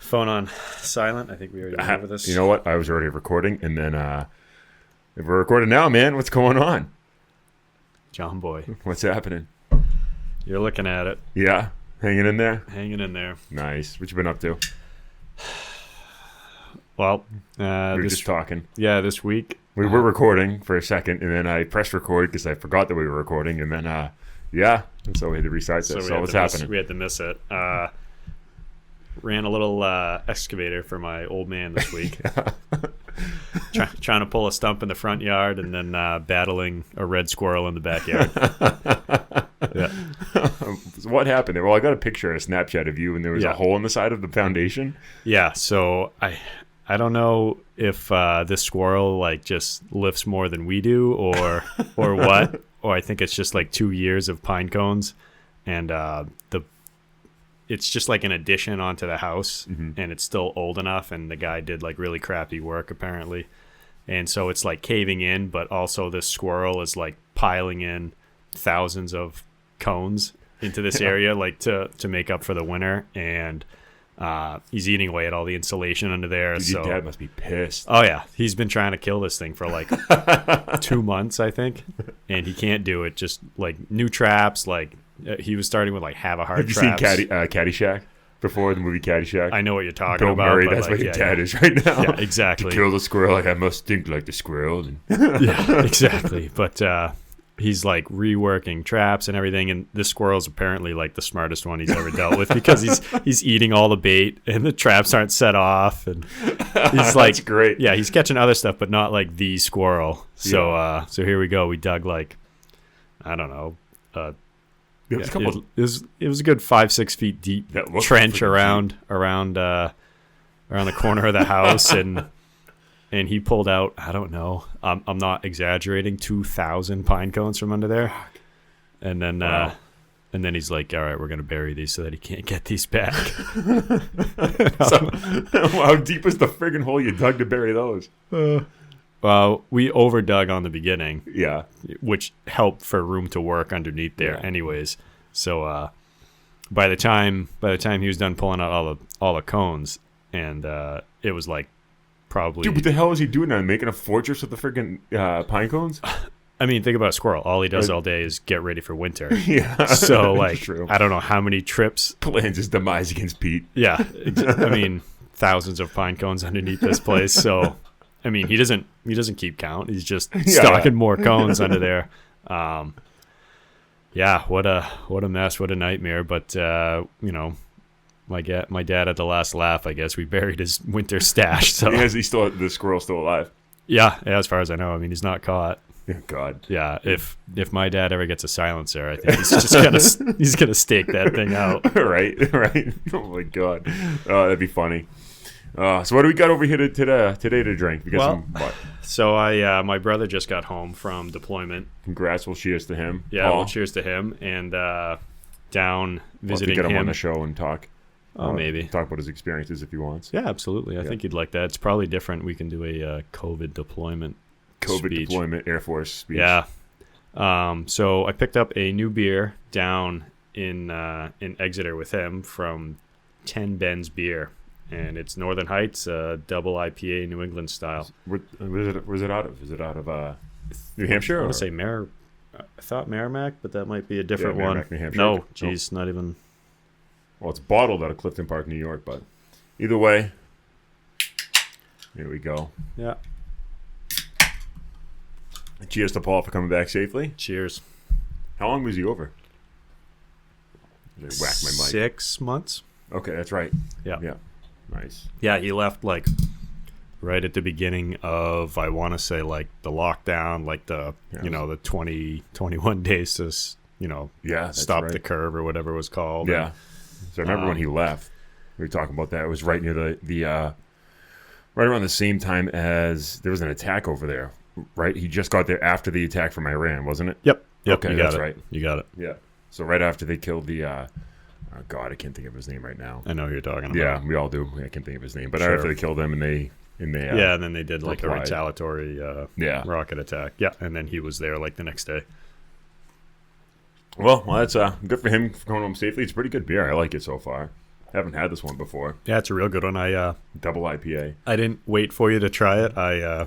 Phone on silent. I think we already went over this. You know what? I was already recording, and then if we're recording now, man, what's going on? John Boy, What's happening? you're looking at it, Yeah, hanging in there. hanging in there. Nice. What you been up to? Well, We were this just talking. this week We were recording for a second, and then I pressed record because I forgot that we were recording, and then and so we had to restart this. So what's happening? We had to miss it. Ran a little excavator for my old man this week. Trying to pull a stump in the front yard and then battling a red squirrel in the backyard. Yeah. So what happened there? Well, I got a picture, a Snapchat of you, and there was a hole in the side of the foundation. Yeah, so I don't know if this squirrel like just lifts more than we do or what, or I think it's just like 2 years of pine cones, and it's just like an addition onto the house, and it's still old enough, and the guy did like really crappy work apparently, and so it's like caving in, but also this squirrel is like piling in thousands of cones into this area like to make up for the winter, and he's eating away at all the insulation under there. Dude, so your dad must be pissed. oh yeah, he's been trying to kill this thing for like 2 months, I think, and he can't do it. Just like new traps, like he was starting with like have a hard Have you traps. seen Caddyshack before, the movie Caddyshack? I know what you're talking Bill about. Murray, but that's like, what your yeah, dad yeah. is right now. Yeah, exactly. To kill the squirrel, like I must think like the squirrel. And Yeah, exactly. But he's like reworking traps and everything, and this squirrel's apparently like the smartest one he's ever dealt with because he's eating all the bait and the traps aren't set off, and he's like, that's great. yeah, he's catching other stuff, but not like the squirrel. So so here we go. We dug like, I don't know. There was a couple. It was a good 5-6 feet deep That looked trench freaking around the corner of the house, and he pulled out, I don't know, I'm not exaggerating, 2,000 pine cones from under there. And then Wow. and then he's like, all right, we're gonna bury these so that he can't get these back. So, how deep was the friggin' hole you dug to bury those? Well, we overdug on the beginning, Yeah. which helped for room to work underneath there Yeah. anyways. So by the time he was done pulling out all the cones, and it was like probably, Dude, what the hell is he doing now? Making a fortress with the friggin' pine cones? I mean, think about a squirrel. All he does all day is get ready for winter. Yeah. So like, True. I don't know how many trips. Plans his demise against Pete. Yeah, I mean, thousands of pine cones underneath this place. So I mean, he doesn't keep count. He's just stocking more cones under there. Yeah, what a mess, what a nightmare. But you know, my dad had the last laugh. I guess we buried his winter stash. So The squirrel's still alive. yeah, as far as I know. I mean, he's not caught. Oh, God. Yeah, if my dad ever gets a silencer, I think he's just gonna stake that thing out. right. Oh my God. That'd be funny. So what do we got over here today to drink? We got what? So my brother just got home from deployment. Congrats. Well, cheers to him. Yeah, Paul. well, cheers to him, and down We'll have to visiting get him on him. the show and talk. Oh, maybe. Talk about his experiences if he wants. Yeah, absolutely. I think he'd like that. It's probably different. We can do a COVID deployment. COVID speech. deployment Air Force speech. Yeah. So I picked up a new beer down in Exeter with him from 10 Ben's Beer, and it's Northern Heights, double IPA, New England style. Where's it out of? Is it out of New Hampshire? I or- want to say I thought Merrimack, but that might be a different Merrimack, one. New Hampshire. No, No. geez, not even. Well, it's bottled out of Clifton Park, New York, but either way, here we go. Yeah. Cheers to Paul for coming back safely. Cheers. How long was he over? I whacked my mic. 6 months. Okay, that's right. Yeah. Yeah. Nice. Yeah, he left like right at the beginning of, I want to say, like the lockdown, like the the 21 days to Yeah, that's stop right. the curve or whatever it was called. Yeah. So I remember when he left. We were talking about that. It was right near the right around the same time as there was an attack over there. Right, he just got there after the attack from Iran, wasn't it? Yep. Okay, you got that's it. right. You got it. Yeah. So right after they killed the, oh God, I can't think of his name right now. I know who you're talking about. Yeah, we all do. I can't think of his name. But Sure. after they killed him and they yeah, and then they did like replied. a retaliatory rocket attack. Yeah, and then he was there like the next day. Well, that's good for him for coming home safely. It's pretty good beer. I like it so far. Haven't had this one before. Yeah, it's a real good one. Double IPA. I didn't wait for you to try it. I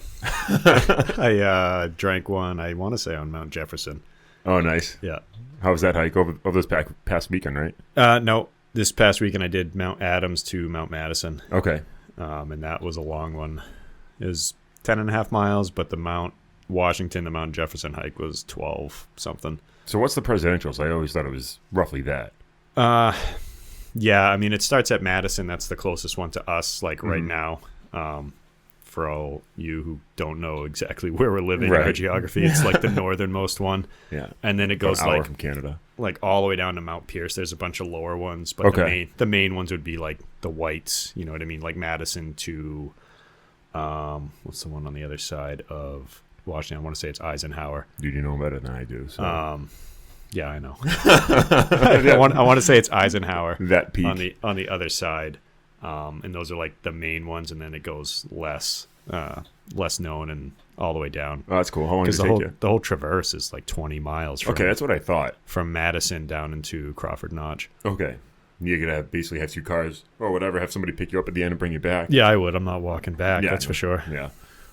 drank one, I want to say, on Mount Jefferson. Oh, nice. Yeah. How was that hike over this past weekend, right? No, this past weekend I did Mount Adams to Mount Madison. Okay. And that was a long one. It was 10.5 miles, but the Mount Washington to Mount Jefferson hike was 12 something. So what's the presidentials? I always thought it was roughly that. Yeah, I mean, it starts at Madison. That's the closest one to us, like right now. For all you who don't know exactly where we're living in our geography, it's like the northernmost one. Yeah. And then it goes like from Canada, like all the way down to Mount Pierce. There's a bunch of lower ones, but the main ones would be like the Whites, you know what I mean? Like Madison to what's the one on the other side of Washington? I want to say it's Eisenhower. Dude, you know better than I do. So. Yeah, I know. I want to say it's Eisenhower. That peak on the other side, and those are like the main ones, and then it goes less known and all the way down. Oh, that's cool. How long does it take you? The whole traverse is like 20 miles. Okay, that's what I thought. From Madison down into Crawford Notch. Okay, you're gonna basically have two cars or whatever. Have somebody pick you up at the end and bring you back. Yeah, I would. I'm not walking back. Yeah, that's for sure. Yeah.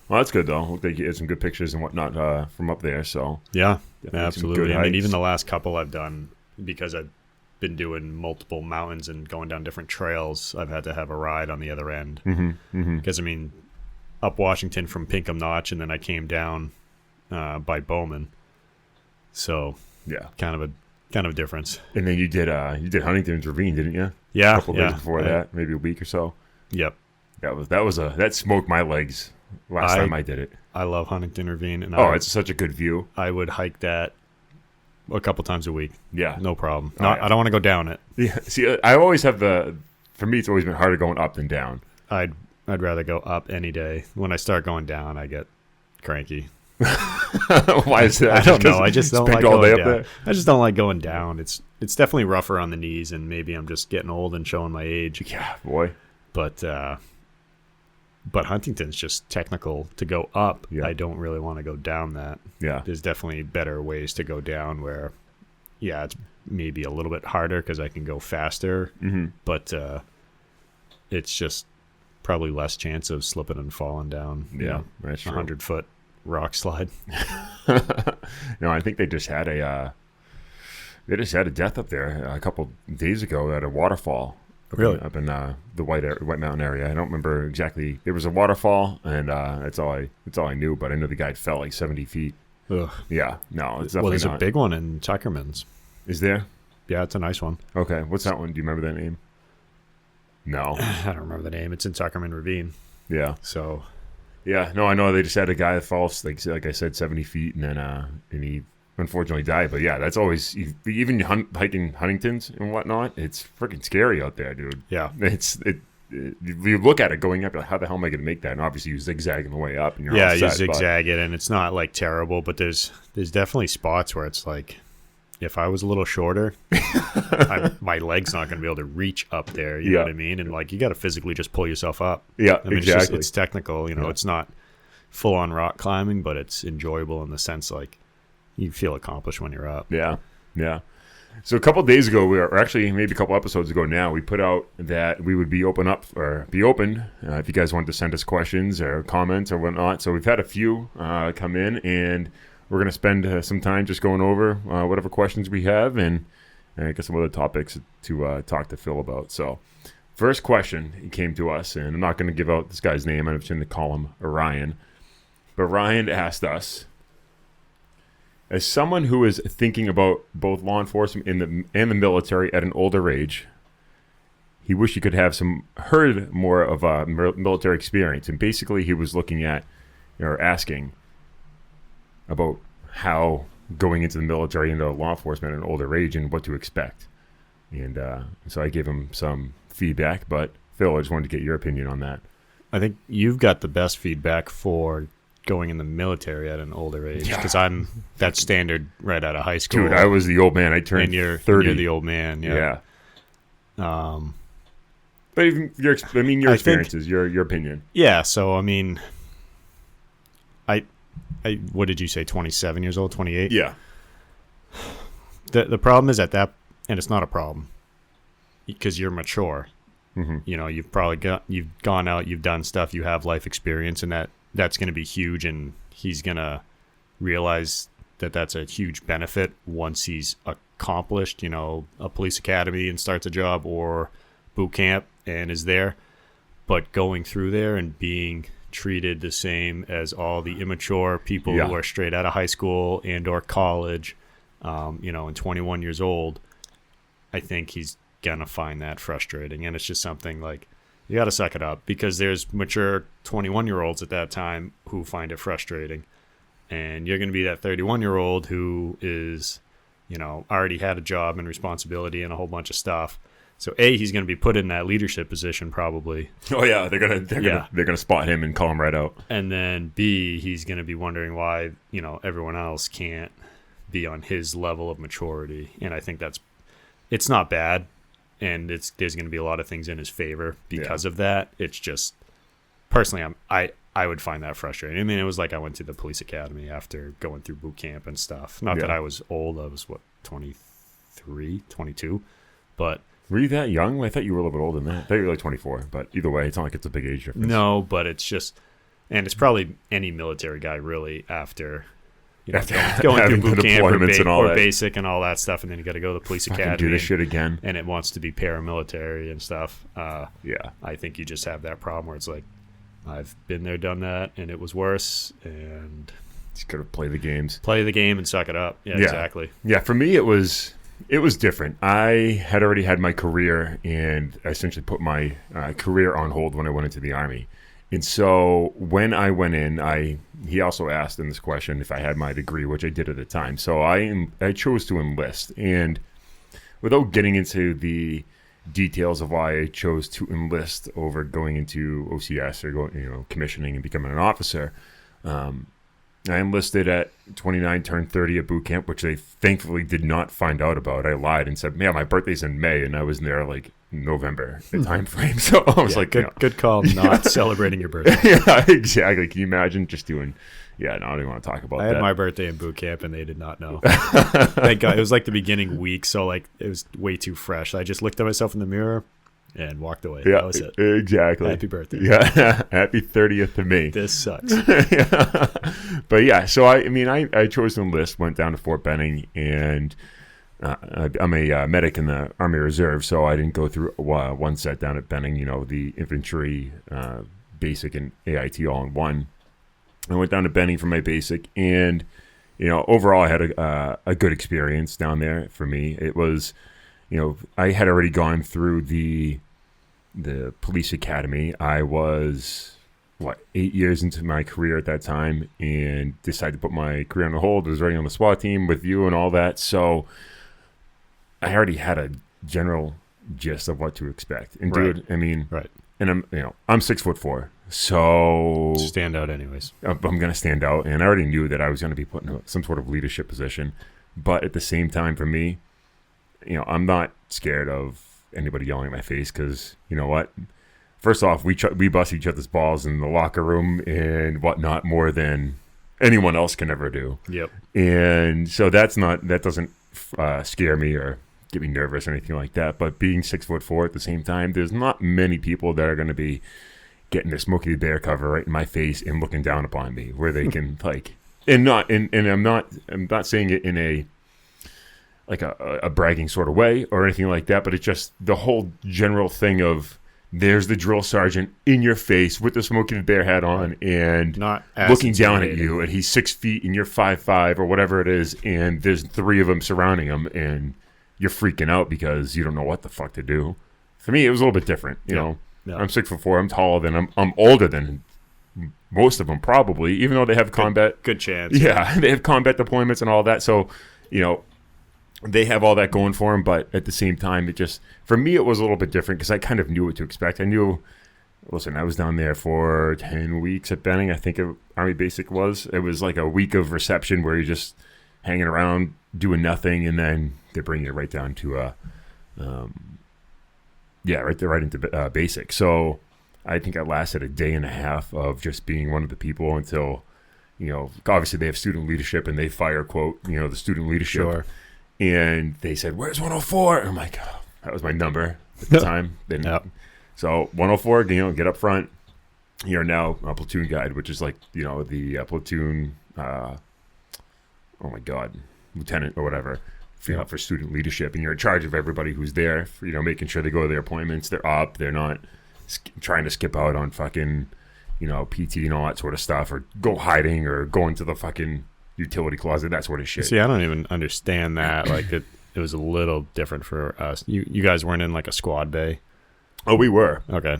Well, that's good though. Looked like you had some good pictures and whatnot from up there. So yeah, absolutely. I mean, even the last couple I've done, because I've been doing multiple mountains and going down different trails, I've had to have a ride on the other end. Because I mean, up Washington from Pinkham Notch, and then I came down by Bowman. So yeah, kind of a difference. And then you did Huntington's Ravine, didn't you? Yeah, a couple days before that, maybe a week or so. Yep. That smoked my legs. Last time I did it. I love Huntington Ravine. And it's such a good view. I would hike that a couple times a week. Yeah. No problem. I don't want to go down it. Yeah. See, I always have for me, it's always been harder going up than down. I'd rather go up any day. When I start going down, I get cranky. Why is that? I don't know. I just don't like going down. There? I just don't like going down. It's definitely rougher on the knees, and maybe I'm just getting old and showing my age. Yeah, boy. But Huntington's just technical to go up. Yeah. I don't really want to go down that. Yeah. There's definitely better ways to go down where, yeah, it's maybe a little bit harder because I can go faster, but it's just probably less chance of slipping and falling down. Yeah, that's true. 100-foot rock slide. No, I think they just had a death up there a couple days ago at a waterfall. Up in the White Mountain area. I don't remember exactly. There was a waterfall, and that's all I knew. But I know the guy fell like 70 feet. Ugh. Yeah, no, it's definitely there's a big one in Tuckerman's. Is there? Yeah, it's a nice one. Okay, what's that one? Do you remember that name? No, I don't remember the name. It's in Tuckerman Ravine. Yeah. So. Yeah, no, I know they just had a guy that falls like I said 70 feet, and then and he unfortunately died. But yeah, that's always, even hiking Huntington's and whatnot, it's freaking scary out there, dude. Yeah. You look at it going up, like, how the hell am I going to make that? And obviously you zigzag on the way up. And you're you zigzag it, and it's not like terrible, but there's definitely spots where it's like, if I was a little shorter, my leg's not going to be able to reach up there. You know what I mean? And like, you got to physically just pull yourself up. Yeah, I mean, exactly. It's technical, It's not full on rock climbing, but it's enjoyable in the sense like you feel accomplished when you're up. Yeah, yeah. So a couple of days ago, or actually maybe a couple episodes ago now, we put out that we would be open if you guys wanted to send us questions or comments or whatnot. So we've had a few come in, and we're going to spend some time just going over whatever questions we have and get some other topics to talk to Phil about. So first question came to us, and I'm not going to give out this guy's name. I'm just going to call him Ryan. But Ryan asked us, as someone who is thinking about both law enforcement and the military at an older age, he wished he could have heard more of a military experience. And basically he was looking at, or asking about how going into the military, into law enforcement at an older age and what to expect. And so I gave him some feedback, but Phil, I just wanted to get your opinion on that. I think you've got the best feedback for going in the military at an older age, because I'm that standard right out of high school. Dude, I was the old man. I turned 30. You're the old man. Yeah. But even your experiences, your opinion. Yeah. So I mean, I what did you say? 27 years old, 28. Yeah. The problem is at that, and it's not a problem because you're mature. You've probably you've gone out, you've done stuff, you have life experience, and that's going to be huge. And he's going to realize that that's a huge benefit once he's accomplished, a police academy and starts a job, or boot camp and is there. But going through there and being treated the same as all the immature people who are straight out of high school and or college, and 21 years old, I think he's gonna find that frustrating. And it's just something like, you got to suck it up, because there's mature 21-year-olds at that time who find it frustrating, and you're going to be that 31-year-old who is, already had a job and responsibility and a whole bunch of stuff. So he's going to be put in that leadership position probably. Oh yeah, they're gonna spot him and call him right out. And then B, he's going to be wondering why everyone else can't be on his level of maturity. And I think it's not bad, and there's going to be a lot of things in his favor because of that. It's just, personally, I would find that frustrating. I mean, it was like I went to the police academy after going through boot camp and stuff. Not that I was old. I was 23, 22, but. Were you that young? I thought you were a little bit older than that. I thought you were like 24, but either way, it's not like it's a big age difference. No, but it's just, and it's probably any military guy really after, going through boot camp or basic and all that stuff, and then you got to go to the police academy. Do this shit again. And it wants to be paramilitary and stuff. I think you just have that problem where it's like, I've been there, done that, and it was worse, and just got to play the games. Play the game and suck it up. Yeah, exactly. Yeah, for me, it was different. I had already had my career, and I essentially put my career on hold when I went into the Army. And so when I went in, he also asked in this question if I had my degree, which I did at the time. So I chose to enlist. And without getting into the details of why I chose to enlist over going into OCS or going, commissioning and becoming an officer, I enlisted at 29, turned 30 at boot camp, which they thankfully did not find out about. I lied and said, my birthday's in May, and I was there like November, the time frame. So I was like, good call, not celebrating your birthday. Yeah, exactly. Can you imagine just doing, no, I don't even want to talk about that. I had my birthday in boot camp, and they did not know. Thank God. It was like the beginning week, so like it was way too fresh. I just looked at myself in the mirror and walked away. Yeah, that was it. Exactly. Happy birthday. Yeah, happy 30th to me. This sucks. But yeah, so I chose to enlist, went down to Fort Benning, and I'm a medic in the Army Reserve, so I didn't go through one set down at Benning, the infantry, basic, and AIT all in one. I went down to Benning for my basic, and overall I had a good experience down there. For me, it was, I had already gone through the police academy. I was 8 years into my career at that time, and decided to put my career on hold. I was already on the SWAT team with you and all that, so I already had a general gist of what to expect. And dude, right. And I'm 6'4", so stand out anyways. I'm gonna stand out, and I already knew that I was gonna be put in some sort of leadership position. But at the same time, for me, I'm not scared of anybody yelling in my face, because you know what? First off, we bust each other's balls in the locker room and whatnot more than anyone else can ever do. Yep. And so that doesn't scare me or get me nervous or anything like that. But being 6'4" at the same time, there's not many people that are going to be getting their Smokey the Bear cover right in my face and looking down upon me, where they can and I'm not saying it in a bragging sort of way or anything like that, but it's just the whole general thing of, there's the drill sergeant in your face with the Smokey the Bear hat on and not looking down at you, and he's 6 feet and you're 5'5" or whatever it is, and there's 3 of them surrounding him, and you're freaking out because you don't know what the fuck to do. For me, it was a little bit different. You know, I'm 6'4", I'm taller than I'm older than most of them probably, even though they have combat. Good chance. Yeah, they have combat deployments and all that. So, they have all that going for them, but at the same time, for me, it was a little bit different because I kind of knew what to expect. I knew, I was down there for 10 weeks at Benning, I think Army Basic was. It was like a week of reception where you're just hanging around, doing nothing, and then they bring you right down to, right into Basic. So I think I lasted a day and a half of just being one of the people until, obviously they have student leadership and they fire quote, the student leadership. Sure. And they said, "Where's 104?" And I'm like, oh, that was my number at the time. Then So 104, get up front. You're now a platoon guide, which is like, the platoon, oh my God, lieutenant or whatever, for student leadership. And you're in charge of everybody who's there, making sure they go to their appointments, they're up, they're not trying to skip out on fucking, PT and all that sort of stuff, or go hiding or go into the fucking utility closet, that sort of shit. See, I don't even understand that. Like, it was a little different for us. You guys weren't in like a squad bay? Oh, we were. Okay.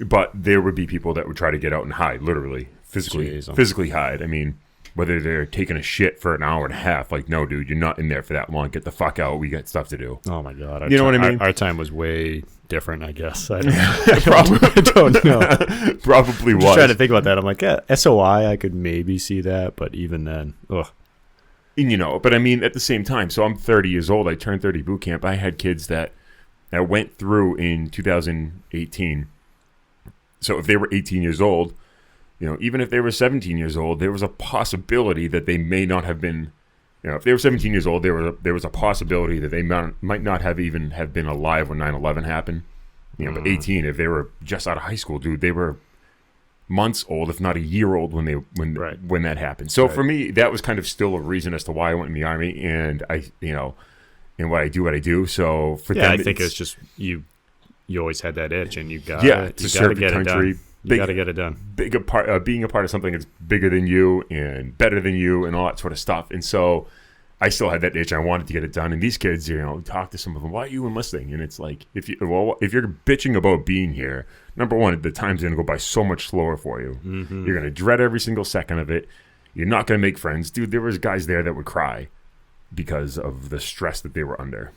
But there would be people that would try to get out and hide, literally, physically hide. I mean, whether they're taking a shit for an hour and a half, like, no, dude, you're not in there for that long. Get the fuck out. We got stuff to do. Oh, my God. You know what I mean? Our time was way different, I guess. I don't know. Probably was. I'm trying to think about that. I'm like, yeah, SOI, I could maybe see that. But even then, ugh. And, but I mean, at the same time, so I'm 30 years old. I turned 30 boot camp. I had kids that went through in 2018. So if they were 18 years old, even if they were 17 years old, there was a possibility that they may not have been, if they were 17 years old, there was a possibility that they might not have even have been alive when 9/11 happened. But 18, if they were just out of high school, dude, they were months old, if not a year old when that happened. So for me, that was kind of still a reason as to why I went in the Army, and and what I do. So for them, I think it's just you always had that itch, and you got to get serve the country. It done. You got to get it done. Being a part of something that's bigger than you and better than you and all that sort of stuff. And so I still had that itch. I wanted to get it done. And these kids, talk to some of them. Why are you enlisting? And it's like, if you're bitching about being here, number one, the time's going to go by so much slower for you. Mm-hmm. You're going to dread every single second of it. You're not going to make friends. Dude, there was guys there that would cry because of the stress that they were under.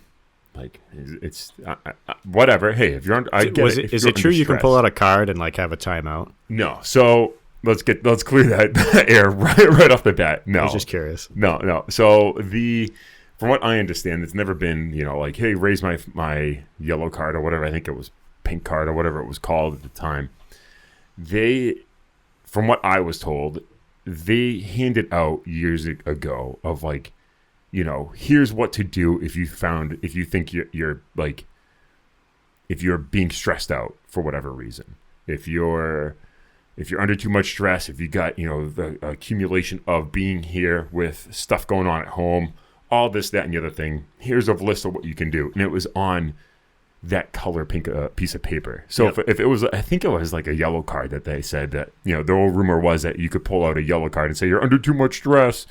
Like, it's whatever. Hey, if you're on, is it true you can pull out a card and like have a timeout? No. So let's clear that air right off the bat. No, I was just curious. No. So from what I understand, it's never been like, hey, raise my yellow card or whatever. I think it was pink card or whatever it was called at the time. From what I was told, they handed out years ago of like, here's what to do if you think you're like, if you're being stressed out for whatever reason, if you're under too much stress, if you got, the accumulation of being here with stuff going on at home, all this, that, and the other thing, here's a list of what you can do. And it was on that color pink piece of paper. So if it was, I think it was like a yellow card that they said that, the old rumor was that you could pull out a yellow card and say you're under too much stress.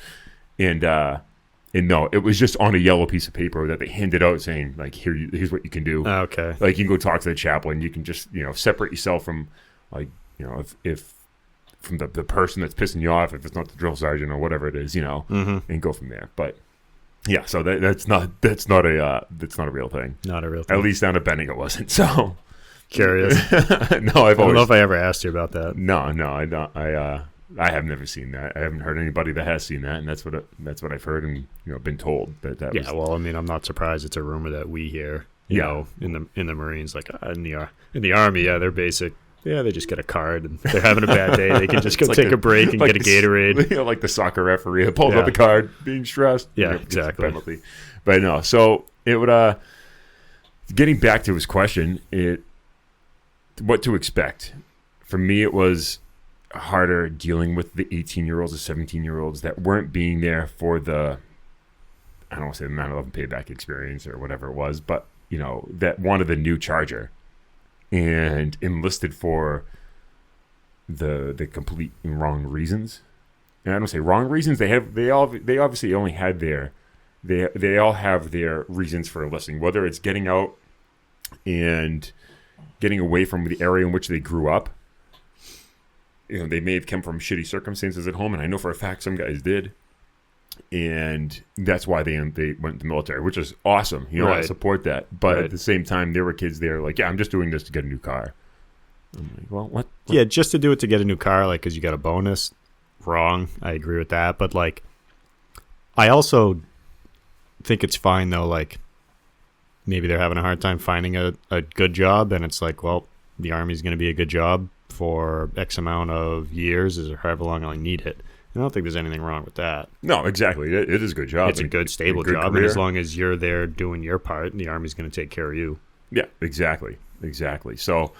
And no, it was just on a yellow piece of paper that they handed out saying, like, here's what you can do. Okay. Like, you can go talk to the chaplain. You can just, separate yourself from, like, if from the person that's pissing you off, if it's not the drill sergeant or whatever it is, and go from there. But, yeah, so that's not a real thing. Not a real thing. At least down at Benning it wasn't, so. Curious. No, I don't know if I ever asked you about that. No, I don't. I have never seen that. I haven't heard anybody that has seen that, and that's what I've heard and been told that. Yeah, well, I mean, I'm not surprised. It's a rumor that we hear. You know, in the Marines, like in the Army, yeah, they're basic. Yeah, they just get a card, and if they're having a bad day, they can just go take a break and get a Gatorade. Like the soccer referee that pulls out the card, being stressed. Yeah, exactly. Penalty. But no, so it would. Getting back to his question, what to expect. For me, it was harder dealing with the 18-year-olds or 17-year-olds that weren't being there for the, I don't want to say the 9/11 payback experience or whatever it was, but, that wanted the new Charger and enlisted for the complete and wrong reasons. And I don't say wrong reasons. They obviously only had they all have their reasons for enlisting, whether it's getting out and getting away from the area in which they grew up. They may have come from shitty circumstances at home, and I know for a fact some guys did. And that's why they went to the military, which is awesome. I support that. But at the same time, there were kids there like, yeah, I'm just doing this to get a new car. I'm like, well, what? Yeah, just to do it to get a new car, like, because you got a bonus. Wrong. I agree with that. But, like, I also think it's fine, though, like, maybe they're having a hard time finding a good job, and it's like, well, the Army's going to be a good job for X amount of years or however long I need it. I don't think there's anything wrong with that. No, exactly. It is a good job. It's a good, stable job. Career. And as long as you're there doing your part, the Army's going to take care of you. Yeah, exactly. So,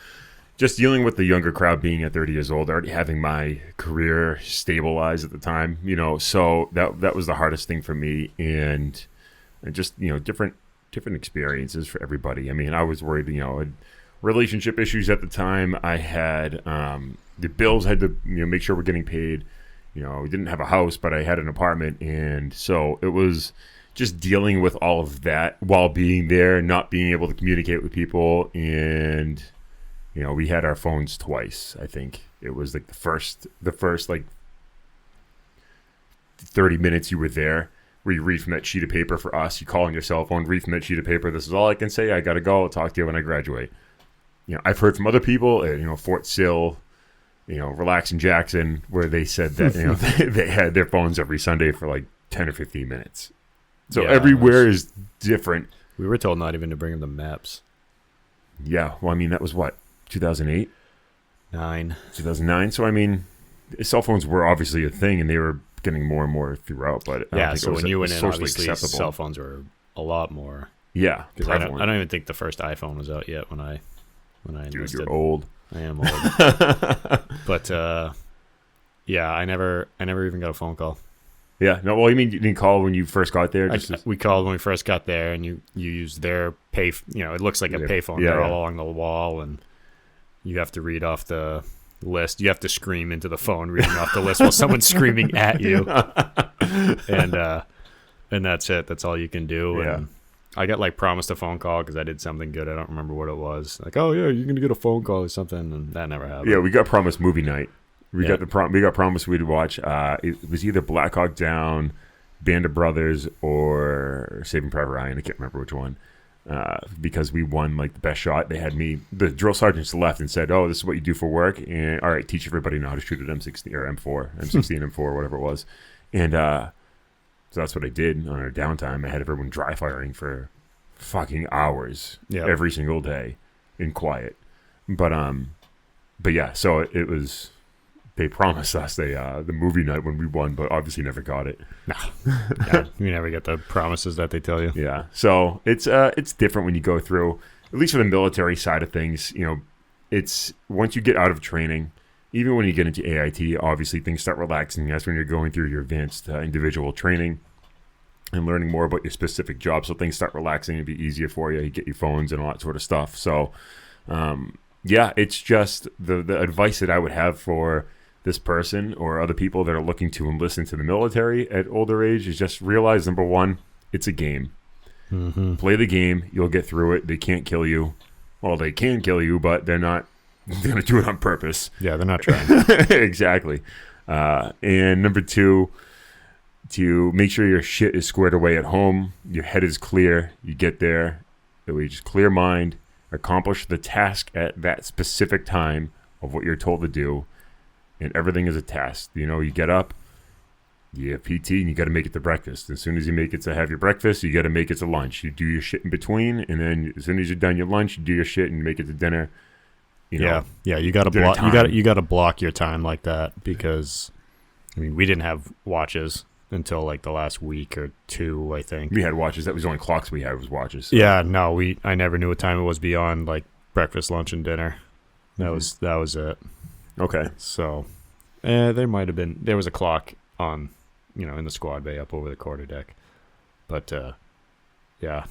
just dealing with the younger crowd, being at 30 years old, already having my career stabilized at the time, so that was the hardest thing for me, and just different experiences for everybody. I mean, I was worried, had relationship issues at the time. I had the bills had to make sure we're getting paid. We didn't have a house, but I had an apartment, and so it was just dealing with all of that while being there, not being able to communicate with people, and we had our phones twice. I think it was like the first like 30 minutes you were there, where you read from that sheet of paper. For us, you call on your cell phone, read from that sheet of paper. This is all I can say. I got to go. I'll talk to you when I graduate. I've heard from other people at, Fort Sill, Relax in Jackson, where they said that, they had their phones every Sunday for like 10 or 15 minutes. So everywhere is different. We were told not even to bring them the maps. Yeah. Well, I mean, that was what? 2008? 2009. So, I mean, cell phones were obviously a thing, and they were getting more and more throughout. But I don't think so when you went in, obviously, acceptable. cell phones were a lot more. Yeah. Because I don't even think the first iPhone was out yet when I enlisted. Dude, you're old. I am old. But, I never even got a phone call. Yeah. No, well, you mean you didn't call when you first got there? We called when we first got there, and you used their pay. It looks like a payphone. They're all along the wall, and you have to read off the list. You have to scream into the phone, reading off the list while someone's screaming at you. And that's it. That's all you can do. Yeah. And I got promised a phone call because I did something good. I don't remember what it was. Like, oh yeah, you're gonna get a phone call or something, and that never happened. Yeah, we got promised movie night. We got promised we'd watch. It was either Black Hawk Down, Band of Brothers, or Saving Private Ryan. I can't remember which one. Because we won the best shot. They had me. The drill sergeants left and said, "Oh, this is what you do for work." And all right, teach everybody how to shoot an M16 or M16, M4, whatever it was. And so that's what I did on our downtime. I had everyone dry firing for fucking hours every single day in quiet. But yeah. So it was. They promised us the movie night when we won, but obviously never got it. No, you never get the promises that they tell you. Yeah, so it's different when you go through, at least for the military side of things. It's once you get out of training, even when you get into AIT, obviously things start relaxing. That's when you're going through your advanced individual training and learning more about your specific job. So things start relaxing and be easier for you. You get your phones and all that sort of stuff. So, it's just the advice that I would have for this person or other people that are looking to enlist into the military at older age is just realize, number one, it's a game. Mm-hmm. Play the game. You'll get through it. They can't kill you. Well, they can kill you, but they're not going to do it on purpose. Yeah, they're not trying. Exactly. And number two, to make sure your shit is squared away at home. Your head is clear. You get there. That way, just clear mind. Accomplish the task at that specific time of what you're told to do. And everything is a task. You get up, you have PT, and you got to make it to breakfast. As soon as you make it to have your breakfast, you got to make it to lunch. You do your shit in between, and then as soon as you're done your lunch, you do your shit and make it to dinner. You got to block. You got to block your time like that because, we didn't have watches until the last week or two. I think we had watches. That was the only clocks we had was watches. So. Yeah, no, I never knew what time it was beyond breakfast, lunch, and dinner. That was it. Okay. So, there was a clock on, in the squad bay up over the quarterdeck. But, you got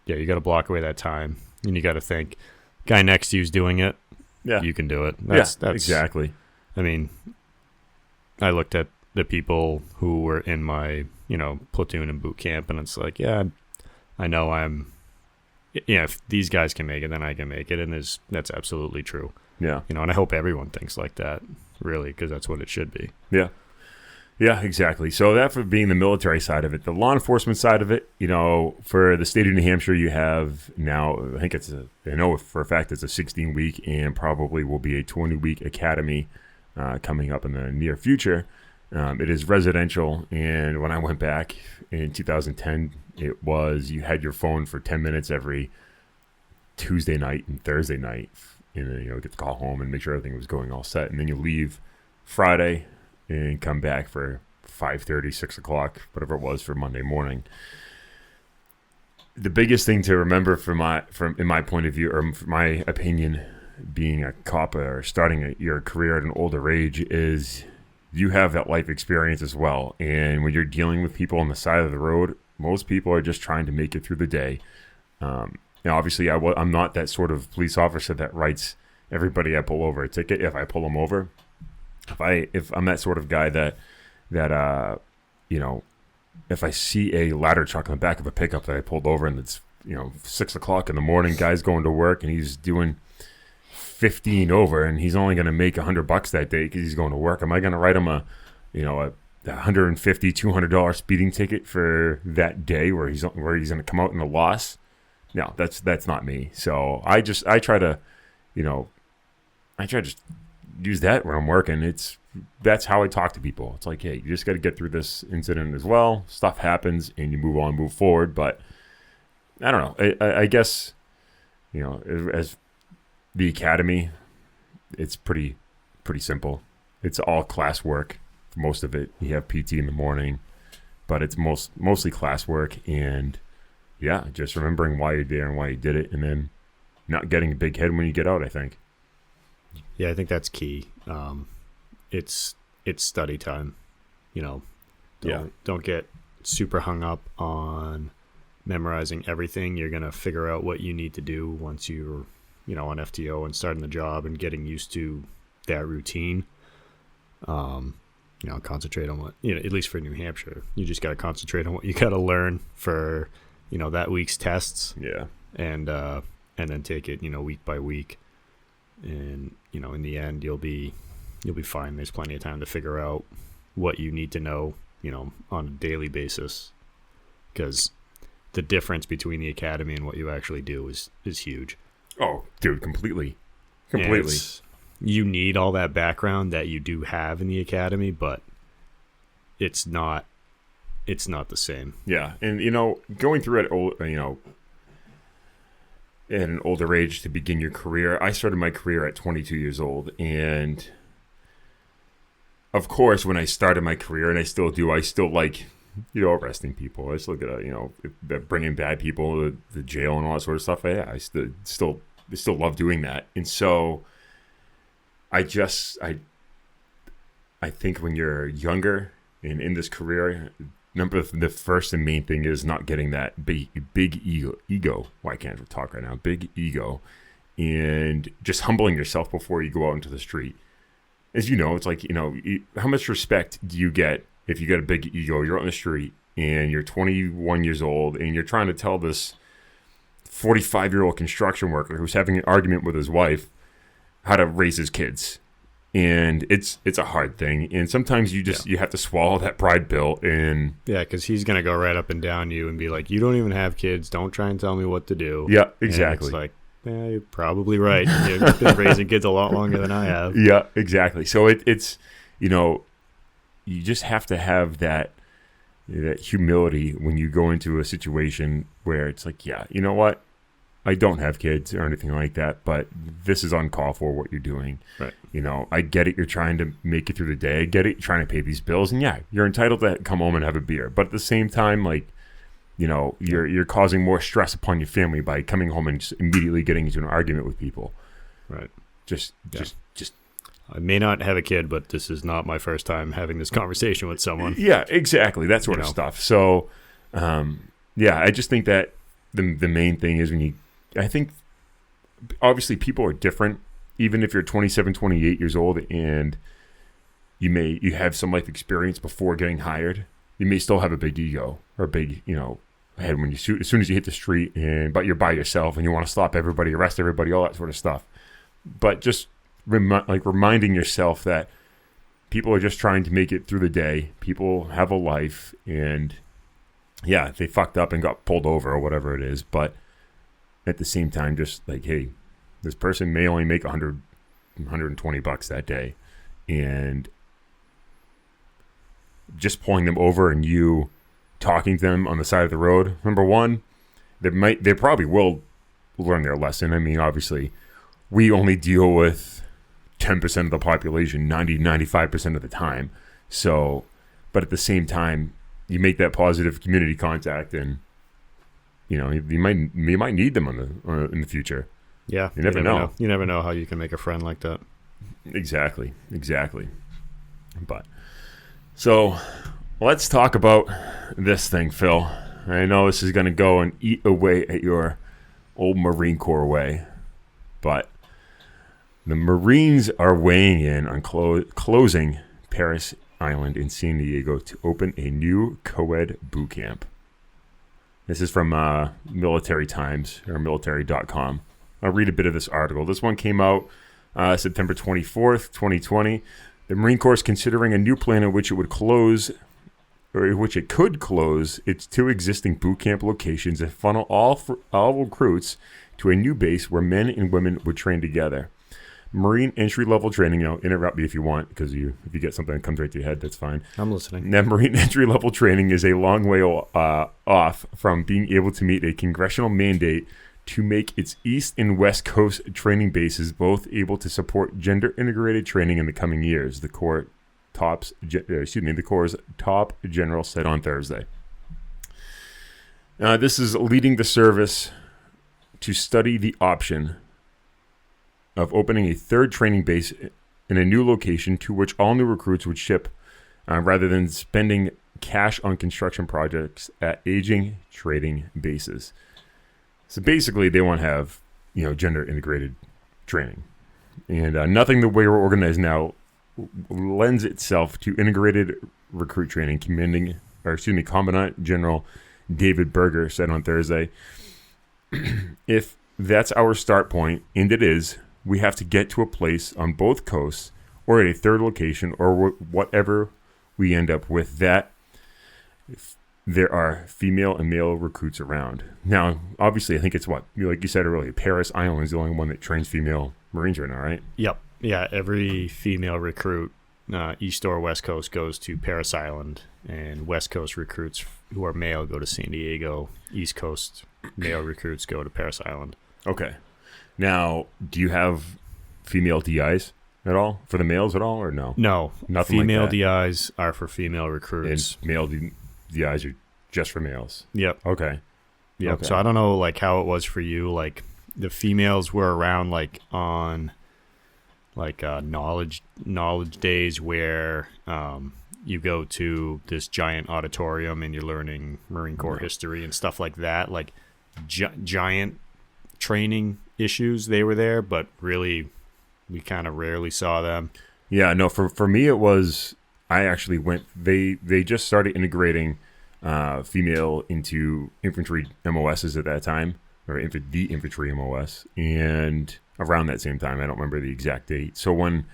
to block away that time. And you got to think, guy next to you's doing it. Yeah. You can do it. That's exactly. I looked at the people who were in my, platoon and boot camp, and it's I know if these guys can make it, then I can make it. And that's absolutely true. Yeah. And I hope everyone thinks like that, really, because that's what it should be. Yeah. Yeah, exactly. So that for being the military side of it. The law enforcement side of it, for the state of New Hampshire, you have now, I think I know for a fact it's a 16-week and probably will be a 20-week academy coming up in the near future. It is residential. And when I went back in 2010, it was you had your phone for 10 minutes every Tuesday night and Thursday night. And then, get to call home and make sure everything was going all set. And then you leave Friday and come back for 5:30, 6 o'clock, whatever it was for Monday morning. The biggest thing to remember in my point of view, or from my opinion, being a cop or starting your career at an older age is you have that life experience as well. And when you're dealing with people on the side of the road, most people are just trying to make it through the day. Now, obviously, I'm not that sort of police officer that writes everybody I pull over a ticket if I pull them over. If I'm that sort of guy that if I see a ladder truck on the back of a pickup that I pulled over and it's 6 o'clock in the morning, guy's going to work and he's doing 15 over and he's only going to make $100 that day because he's going to work. Am I going to write him a $150, $200 speeding ticket for that day where he's going to come out in a loss? No, that's not me. So I try to use that when I'm working. That's how I talk to people. It's like, hey, you just got to get through this incident as well. Stuff happens and you move forward. But I don't know. I guess, as the academy, it's pretty simple. It's all class work. For most of it, you have PT in the morning, but it's mostly class work. And yeah, just remembering why you're there and why you did it, and then not getting a big head when you get out, I think. Yeah, I think that's key. It's study time. Don't get super hung up on memorizing everything. You're going to figure out what you need to do once you're, on FTO and starting the job and getting used to that routine. Concentrate on what, at least for New Hampshire, you just got to concentrate on what you got to learn for, that week's tests. Yeah. And then take it, week by week. And, in the end, you'll be fine. There's plenty of time to figure out what you need to know, on a daily basis. Because the difference between the academy and what you actually do is huge. Oh, dude, completely. You need all that background that you do have in the academy, but it's not the same. Yeah, and going through it, at an older age to begin your career. I started my career at 22 years old, and of course, when I started my career, and I still do, I still like, arresting people. I still get bringing bad people to the jail and all that sort of stuff. I still love doing that, and so I think when you're younger and in this career, the first and main thing is not getting that big ego. Why can't I talk right now? Big ego, and just humbling yourself before you go out into the street. As you know, it's like, how much respect do you get if you get a big ego? You're on the street and you're 21 years old and you're trying to tell this 45-year-old construction worker who's having an argument with his wife how to raise his kids. And it's a hard thing, and sometimes you have to swallow that pride pill. And because he's gonna go right up and down you and be like, "You don't even have kids. Don't try and tell me what to do." Yeah, exactly. And it's like, you're probably right. You've been raising kids a lot longer than I have. Yeah, exactly. So it's you just have to have that humility when you go into a situation where it's like, yeah, you know what? I don't have kids or anything like that, but this is uncalled for what you're doing. Right. I get it. You're trying to make it through the day. I get it. You're trying to pay these bills, and yeah, you're entitled to come home and have a beer. But at the same time, you're causing more stress upon your family by coming home and just immediately getting into an argument with people. Right. Just. I may not have a kid, but this is not my first time having this conversation with someone. Yeah, exactly. That sort of stuff. So, I just think that the main thing is I think obviously people are different. Even if you're 27, 28 years old and you have some life experience before getting hired, you may still have a big ego or a big, head when as soon as you hit the street, but you're by yourself and you want to stop everybody, arrest everybody, all that sort of stuff. But just reminding yourself that people are just trying to make it through the day. People have a life, and yeah, they fucked up and got pulled over or whatever it is, but at the same time, just like, hey, this person may only make $120 that day, and just pulling them over and you talking to them on the side of the road. Number one, they probably will learn their lesson. I mean, obviously, we only deal with 10% of the population 95% of the time. So, but at the same time, you make that positive community contact, and you might need them in the future. Yeah, you never know. You never know how you can make a friend like that. Exactly. But so let's talk about this thing, Phil. I know this is going to go and eat away at your old Marine Corps way, but the Marines are weighing in on closing Parris Island in San Diego to open a new co-ed boot camp. This is from Military Times or military.com. I'll read a bit of this article. This one came out September 24th, 2020. The Marine Corps is considering a new plan in which it would close, or in which it could close, its 2 existing boot camp locations and funnel all recruits to a new base where men and women would train together. Marine entry-level training, interrupt me if you want, because if you get something that comes right to your head, that's fine. I'm listening. Now, Marine entry-level training is a long way off from being able to meet a congressional mandate to make its East and West Coast training bases both able to support gender-integrated training in the coming years, the Corps' top general said on Thursday. This is leading the service to study the option of opening a 3rd training base in a new location to which all new recruits would ship rather than spending cash on construction projects at aging trading bases. So basically, they want to have, gender integrated training. And nothing the way we're organized now lends itself to integrated recruit training, Commandant General David Berger said on Thursday. If that's our start point, and it is, we have to get to a place on both coasts or at a 3rd location or whatever we end up with that there are female and male recruits around. Now, obviously, I think it's like you said earlier, Parris Island is the only one that trains female Marines right now, right? Yep. Yeah, every female recruit, East or West Coast, goes to Parris Island, and West Coast recruits who are male go to San Diego. East Coast male recruits go to Parris Island. Okay. Now, do you have female DIs at all for the males at all, or no? No. Nothing female like that. DIs are for female recruits. And male DIs are just for males. Yep. Okay. Yep. Okay. So I don't know how it was for you. The females were around on knowledge days where you go to this giant auditorium and you're learning Marine Corps history and stuff like that. Giant training issues, they were there, but really we kind of rarely saw them. Yeah, no, for me it was, I actually went, they just started integrating female into infantry MOSs at that time, or the infantry MOS, and around that same time, I don't remember the exact date. So when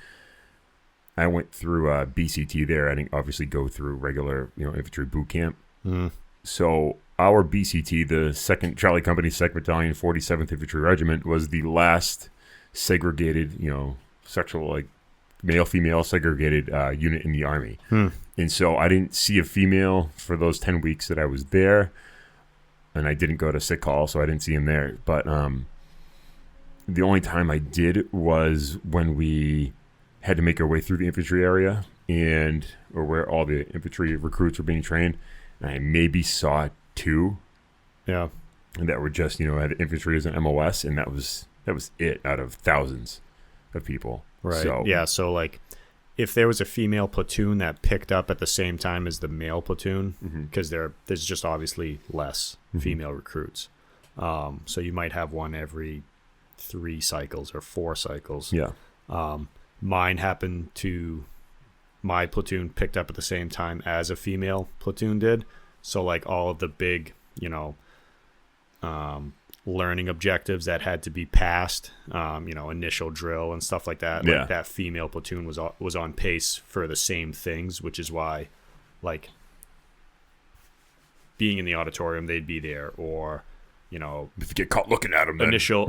I went through BCT there, I didn't obviously go through regular infantry boot camp. Mm. So our BCT, the 2nd Charlie Company, 2nd Battalion, 47th Infantry Regiment, was the last segregated, sexual, male-female segregated unit in the Army. And so I didn't see a female for those 10 weeks that I was there, and I didn't go to sick call, so I didn't see him there. But the only time I did was when we had to make our way through the infantry area, or where all the infantry recruits were being trained, and I maybe saw 2. Yeah. And that were just, had infantry as an MOS, and that was it out of thousands of people. Right. So, yeah. So if there was a female platoon that picked up at the same time as the male platoon, because there's just obviously less female recruits. So you might have one every 3 cycles or 4 cycles. Yeah. My platoon picked up at the same time as a female platoon did. So all of the big, learning objectives that had to be passed, initial drill and stuff like that. Yeah. That female platoon was on pace for the same things, which is why, being in the auditorium, they'd be there, or, if you get caught looking at them, initial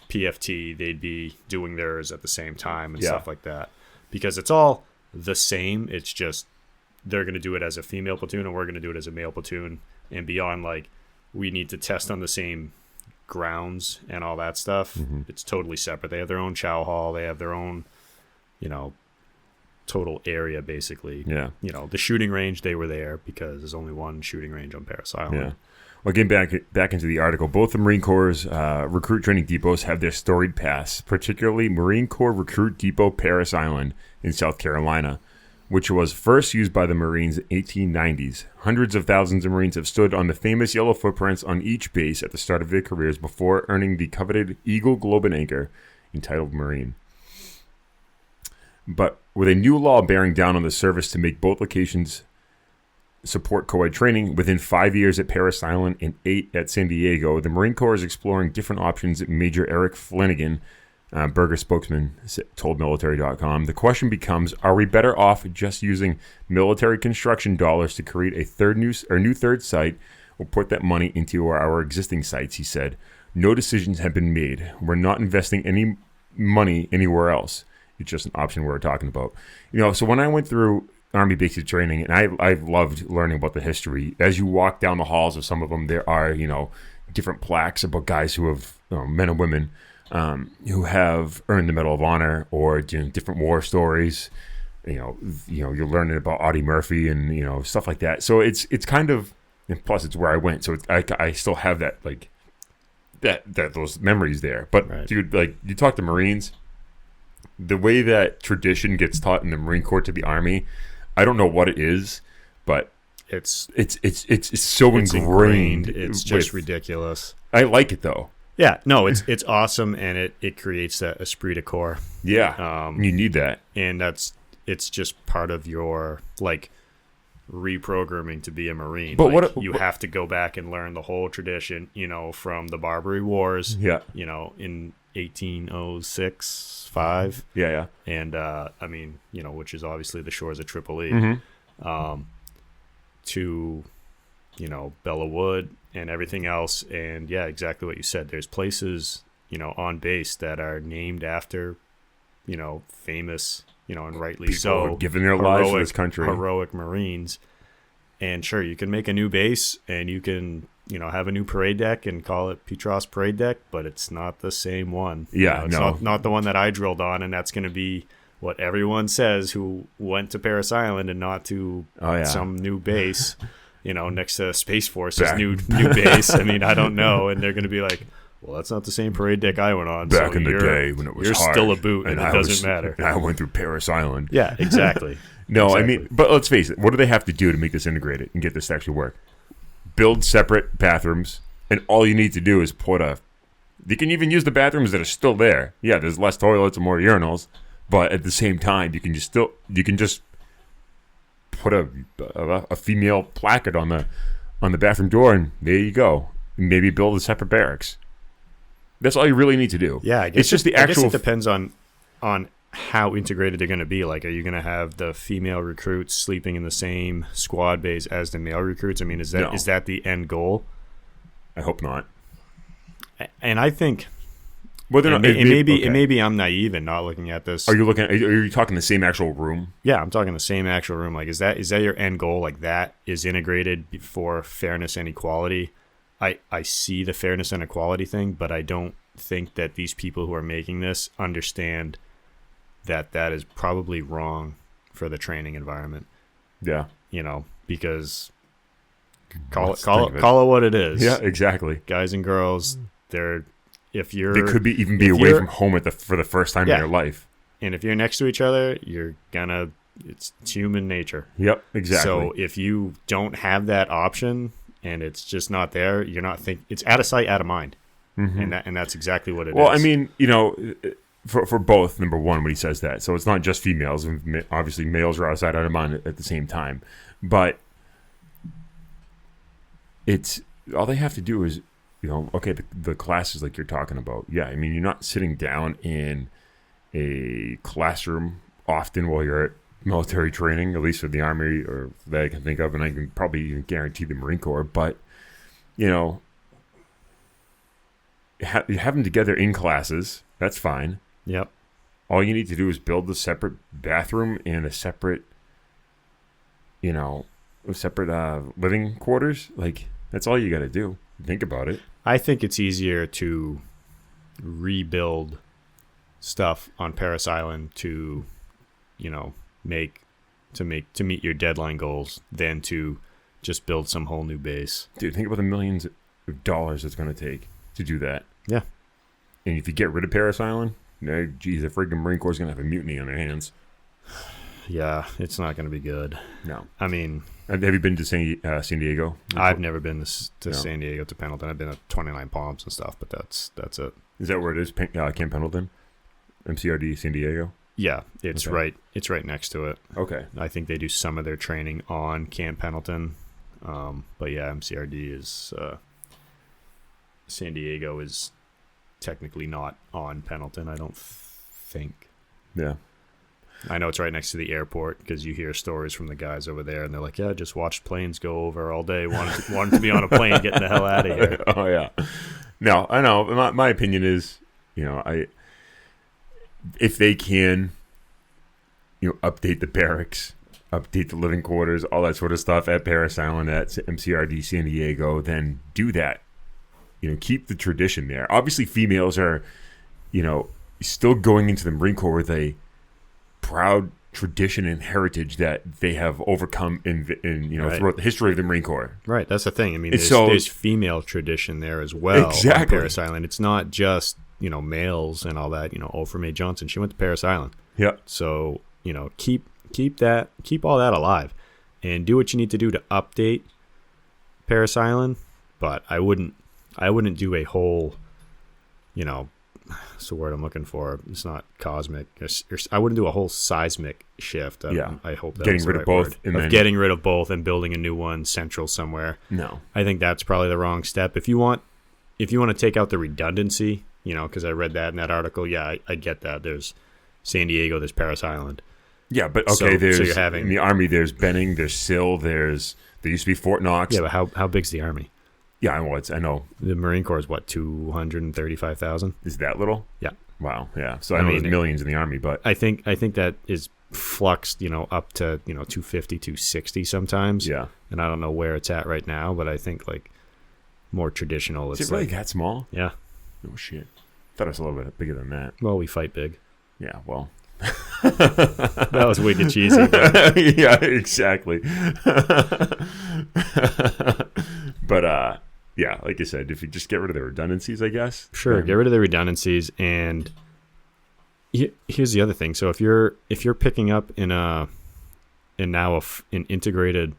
PFT, they'd be doing theirs at the same time and stuff like that, because it's all the same. It's just they're going to do it as a female platoon and we're going to do it as a male platoon, and beyond we need to test on the same grounds and all that stuff. It's totally separate. They have their own chow hall. They have their own, total area, basically. Yeah. The shooting range, they were there because there's only one shooting range on Parris Island. Yeah. Well, getting back into the article, both the Marine Corps' recruit training depots have their storied past, particularly Marine Corps Recruit Depot Parris Island in South Carolina, which was first used by the Marines in the 1890s. Hundreds of thousands of Marines have stood on the famous yellow footprints on each base at the start of their careers before earning the coveted Eagle Globe and Anchor entitled Marine. But with a new law bearing down on the service to make both locations support co-ed training within 5 years at Parris Island and 8 at San Diego, the Marine Corps is exploring different options. Major Eric Flanagan, Berger spokesman, told Military.com. The question becomes, are we better off just using military construction dollars to create a new third site, or put that money into our existing sites? He said. No decisions have been made. We're not investing any money anywhere else. It's just an option we're talking about. So when I went through Army basic training, and I've loved learning about the history. As you walk down the halls of some of them, there are different plaques about guys who have men and women who have earned the Medal of Honor, or different war stories. You're learning about Audie Murphy and stuff like that. So it's kind of, and plus it's where I went, so I still have that those memories there. But right. Dude, you talk to Marines, the way that tradition gets taught in the Marine Corps to the Army. I don't know what it is, but it's so ingrained. It's just ridiculous. I like it though. Yeah, no, it's awesome, and it creates that esprit de corps. Yeah, you need that, and it's just part of your reprogramming to be a Marine. But you have to go back and learn the whole tradition, from the Barbary Wars. Yeah, in 1806. 5. Yeah. And which is obviously the shores of Tripoli, to Bella Wood and everything else. And yeah, exactly what you said. There's places on base that are named after famous, and rightly people so, giving their lives to this country, heroic Marines. And sure, you can make a new base and you can have a new parade deck and call it Petros Parade Deck, but it's not the same one. Yeah, it's not the one that I drilled on, and that's going to be what everyone says who went to Parris Island and not to some new base, next to Space Force's new base. I mean, I don't know, and they're going to be like, well, that's not the same parade deck I went on. Back in the day when it was hard. You're still a boot, and it doesn't matter. And I went through Parris Island. Yeah, exactly. No, exactly. I mean, but let's face it. What do they have to do to make this integrated and get this to actually work? Build separate bathrooms, and all you need to do is you can even use the bathrooms that are still there. Yeah, there's less toilets and more urinals, but at the same time, you can just put a female placard on the bathroom door, and there you go. Maybe build a separate barracks. That's all you really need to do. Yeah, I guess it depends on how integrated they're going to be. Are you going to have the female recruits sleeping in the same squad base as the male recruits? I mean, is that the end goal? I hope not. And I think maybe I'm naive and not looking at this. Are you talking the same actual room? Yeah, I'm talking the same actual room. Is that your end goal? That is integrated for fairness and equality. I see the fairness and equality thing, but I don't think that these people who are making this understand that is probably wrong for the training environment. Yeah. Because call it what it is. Yeah, exactly. Guys and girls, they could be away from home for the first time in their life. And if you're next to each other, it's human nature. Yep, exactly. So if you don't have that option and it's just not there, it's out of sight, out of mind. Mm-hmm. And that's exactly what it is. Well, I mean, for both, number one, when he says that. So it's not just females. Obviously, males are outside out of mind at the same time. But it's all they have to do is, the classes like you're talking about. Yeah, I mean, you're not sitting down in a classroom often while you're at military training, at least for the Army or that I can think of, and I can probably even guarantee the Marine Corps. But, you have them together in classes. That's fine. Yep. All you need to do is build a separate bathroom and a separate, living quarters. That's all you got to do. Think about it. I think it's easier to rebuild stuff on Parris Island to meet your deadline goals than to just build some whole new base. Dude, think about the millions of dollars it's going to take to do that. Yeah. And if you get rid of Parris Island, geez, the friggin' Marine Corps is going to have a mutiny on their hands. Yeah, it's not going to be good. No. I mean... Have you been to San Diego? I've never been to San Diego, to Pendleton. I've been to 29 Palms and stuff, but that's it. Is that where it is, Camp Pendleton? MCRD San Diego? Yeah, it's right next to it. Okay. I think they do some of their training on Camp Pendleton. But yeah, MCRD is... San Diego is technically not on Pendleton, I don't think. Yeah. I know it's right next to the airport because you hear stories from the guys over there, and they're like, "Yeah, just watched planes go over all day. Wanted to be on a plane, getting the hell out of here." Oh yeah. No, I know. My opinion is, if they can, update the barracks, update the living quarters, all that sort of stuff at Parris Island, at MCRD San Diego, then do that. Keep the tradition there. Obviously, females are, still going into the Marine Corps with a proud tradition and heritage that they have overcome in right. throughout the history of the Marine Corps. Right, that's the thing. I mean, there's female tradition there as well. Exactly. On Parris Island. It's not just males and all that. Oprah Mae Johnson, she went to Parris Island. Yeah. So keep all that alive, and do what you need to do to update Parris Island. But I wouldn't do a whole, it's the word I'm looking for. It's not cosmic. I wouldn't do a whole seismic shift. I hope that's getting rid of both, getting rid of both and building a new one central somewhere. No, I think that's probably the wrong step. If you want to take out the redundancy, because I read that in that article. Yeah, I get that. There's San Diego, there's Parris Island. Yeah, but okay, so you're having, in the Army, there's Benning, there's Sill, there used to be Fort Knox. Yeah, but how big's the Army? Yeah, I know. The Marine Corps is what, 235,000? Is that little? Yeah. Wow. Yeah. So I know there's millions in the Army, but I think that is fluxed, up to 250, 260 sometimes. Yeah. And I don't know where it's at right now, but I think like more traditional. Is it really that small? Yeah. Oh shit. Thought it was a little bit bigger than that. Well, we fight big. Yeah. Well. That was wicked cheesy. But... yeah. Exactly. But yeah, like I said, if you just get rid of the redundancies, I guess. Sure, get rid of the redundancies, and here's the other thing. So if you're picking up in an integrated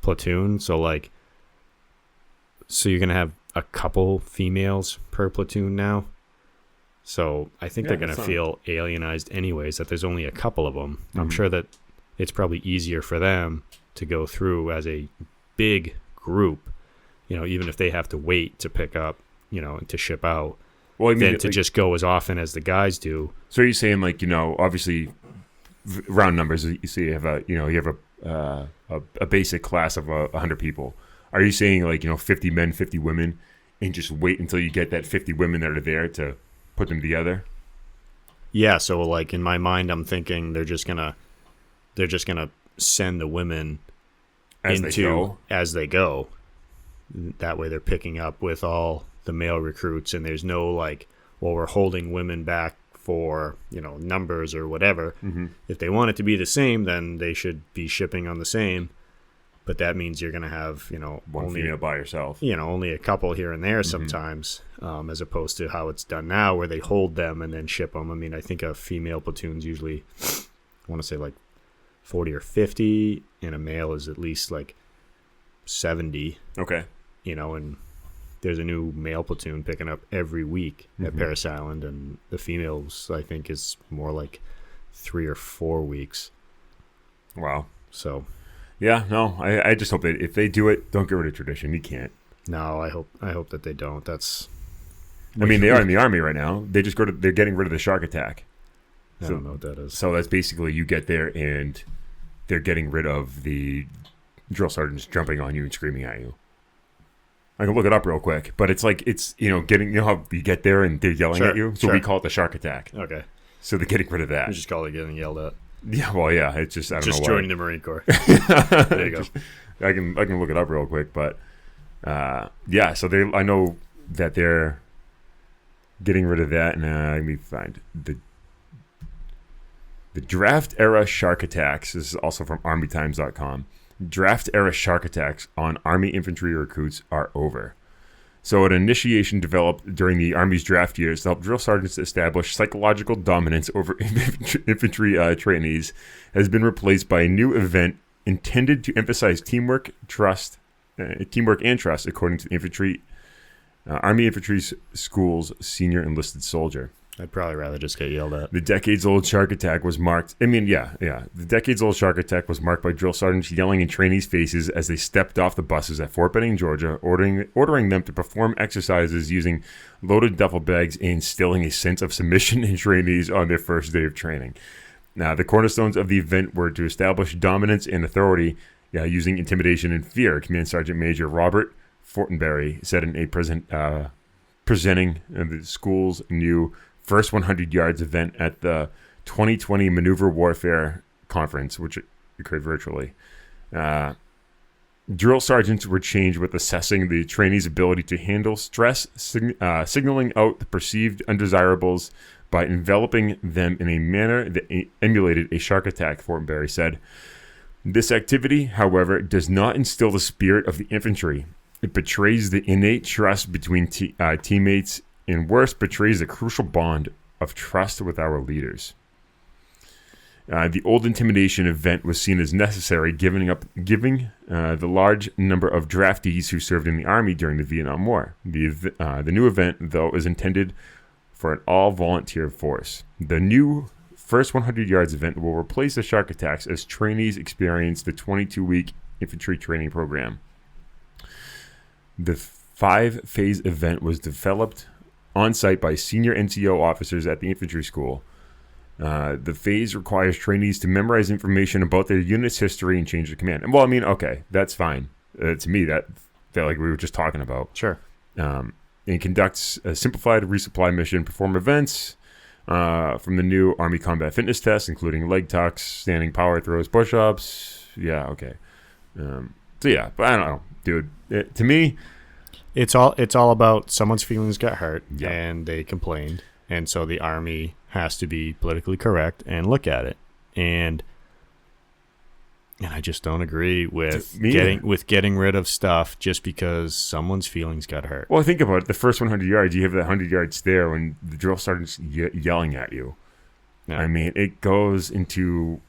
platoon, so you're gonna have a couple females per platoon now. So I think they're gonna feel alienized anyways. That there's only a couple of them. Mm-hmm. I'm sure that it's probably easier for them to go through as a big group. Even if they have to wait to pick up, to ship out, than to just go as often as the guys do. So are you saying obviously round numbers, you see you have a basic class of 100 people. Are you saying 50 men, 50 women, and just wait until you get that 50 women that are there to put them together? Yeah. So in my mind, I'm thinking they're just gonna send the women as they go. That way they're picking up with all the male recruits, and there's no we're holding women back for numbers or whatever. Mm-hmm. If they want it to be the same, then they should be shipping on the same, but that means you're going to have one only female by herself, only a couple here and there sometimes, as opposed to how it's done now where they hold them and then ship them. I mean, I think a female platoon's usually, I want to say 40 or 50, and a male is at least 70. Okay. And there's a new male platoon picking up every week at Parris Island, and the females, I think, is more 3 or 4 weeks. Wow. So. Yeah, no, I just hope that if they do it, don't get rid of tradition. You can't. No, I hope that they don't. That's. I mean, they are in the Army right now. They're getting rid of the shark attack. I don't know what that is. So that's basically you get there and they're getting rid of the drill sergeants jumping on you and screaming at you. I can look it up real quick, but it's getting, how you get there and they're yelling at you? So we call it the shark attack. Okay. So they're getting rid of that. We just call it getting yelled at. Yeah, well, yeah. It's just, I don't know why. Just joining the Marine Corps. There you go. I can look it up real quick, but yeah, so I know that they're getting rid of that. And let me find the draft era shark attacks. This is also from ArmyTimes.com. draft era shark attacks on Army infantry recruits are over. So an initiation developed during the Army's draft years to help drill sergeants establish psychological dominance over infantry trainees has been replaced by a new event intended to emphasize teamwork and trust, according to the Army Infantry School's senior enlisted soldier. I'd probably rather just get yelled at. The decades-old shark attack was marked... The decades-old shark attack was marked by drill sergeants yelling in trainees' faces as they stepped off the buses at Fort Benning, Georgia, ordering them to perform exercises using loaded duffel bags and instilling a sense of submission in trainees on their first day of training. Now, the cornerstones of the event were to establish dominance and authority using intimidation and fear, Command Sergeant Major Robert Fortenberry said in a presenting the school's new First 100 Yards event at the 2020 Maneuver Warfare Conference, which occurred virtually. Drill sergeants were charged with assessing the trainees' ability to handle stress, signaling out the perceived undesirables by enveloping them in a manner that emulated a shark attack, Fortenberry said. This activity, however, does not instill the spirit of the infantry. It betrays the innate trust between teammates and worse, betrays the crucial bond of trust with our leaders. The old intimidation event was seen as necessary, giving the large number of draftees who served in the Army during the Vietnam War. The new event, though, is intended for an all-volunteer force. The new First 100 Yards event will replace the shark attacks as trainees experience the 22-week infantry training program. The 5-phase event was developed on-site by senior NCO officers at the infantry school. The phase requires trainees to memorize information about their unit's history and change of command. And, well, I mean, okay, that's fine. To me, that like we were just talking about. Sure. And conducts a simplified resupply mission, perform events from the new Army combat fitness test, including leg tucks, standing power throws, push-ups. Yeah, okay. But I don't know, dude. To me... It's all about someone's feelings got hurt and they complained, and so the Army has to be politically correct and look at it. And I just don't agree with getting rid of stuff just because someone's feelings got hurt. Well, think about it. The first 100 yards, you have that 100-yard stare when the drill sergeant's yelling at you. Yeah. I mean, it goes into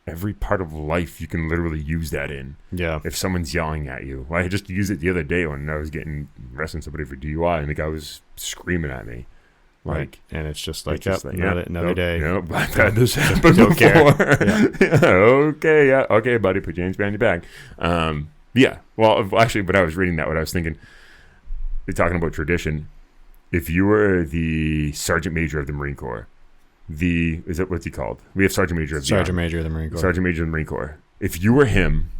every part of life you can literally use that in. Yeah. If someone's yelling at you. Well, I just used it the other day when I was arresting somebody for DUI and the guy was screaming at me. Like, and it's just like, another day. Nope, I've had this happen before. Yeah. Okay, buddy, put your hands behind your back. Well, actually, but I was reading that, what I was thinking, you're talking about tradition. If you were the Sergeant Major of the Marine Corps, what's he called? We have Sergeant Major of the Major of the Marine Corps. Sergeant Major of the Marine Corps. If you were him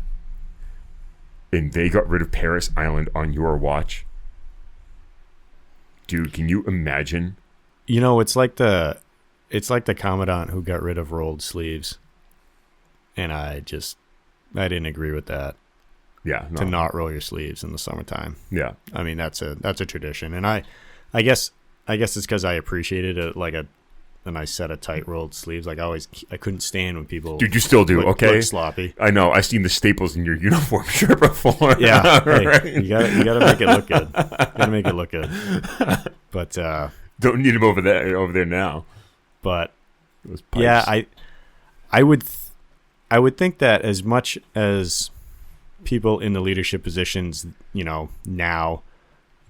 and they got rid of Paris Island on your watch, dude, can you imagine? You know, it's like the commandant who got rid of rolled sleeves. And I didn't agree with that. Yeah. No. To not roll your sleeves in the summertime. Yeah. I mean, that's a tradition. And I guess it's because I appreciated it, like a nice set of tight rolled sleeves. Like I couldn't stand when people. Dude, you still do, okay? Look sloppy. I know. I've seen the staples in your uniform shirt before. Yeah, right. Hey, you gotta make it look good. Gotta make it look good. But don't need them over there now. But yeah, I would think that as much as people in the leadership positions, you know, now